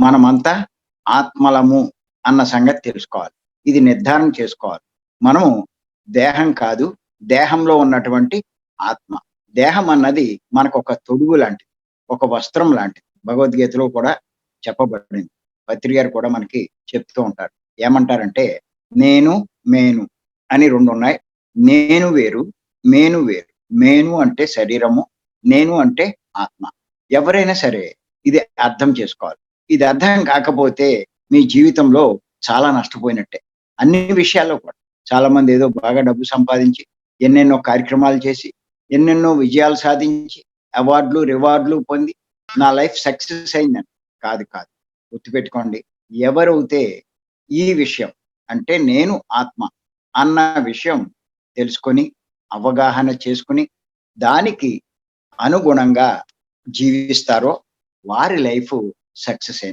మనమంతా ఆత్మలము అన్న సంగతి తెలుసుకోవాలి. ఇది నిర్ధారణ చేసుకోవాలి. మనము దేహం కాదు, దేహంలో ఉన్నటువంటి ఆత్మ. దేహం అన్నది మనకొక తొడుగు లాంటిది. ఒక వస్త్రం లాంటిది. భగవద్గీతలో కూడా చెప్పబడింది. పత్రి గారు కూడా మనకి చెప్తూ ఉంటారు. ఏమంటారంటే, నేను, మేను అని 2 ఉన్నాయి. నేను వేరు, మేను వేరు. మేను అంటే శరీరము, నేను అంటే ఆత్మ. ఎవరైనా సరే ఇది అర్థం చేసుకోవాలి. ఇది అర్థం కాకపోతే మీ జీవితంలో చాలా నష్టపోయినట్టే. అన్ని విషయాల్లో కూడా. చాలామంది ఏదో బాగా డబ్బు సంపాదించి, ఎన్నెన్నో కార్యక్రమాలు చేసి, ఎన్నెన్నో విజయాలు సాధించి, అవార్డులు, రివార్డులు పొంది, నా లైఫ్ సక్సెస్ అయిందని. కాదు, కాదు. గుర్తుపెట్టుకోండి. ఎవరైతే ఈ విషయం అంటే నేను ఆత్మ అన్న విషయం తెలుసుకొని, అవగాహన చేసుకొని, దానికి అనుగుణంగా జీవిస్తారో వారి లైఫ్ సక్సెస్ అయినట్టు.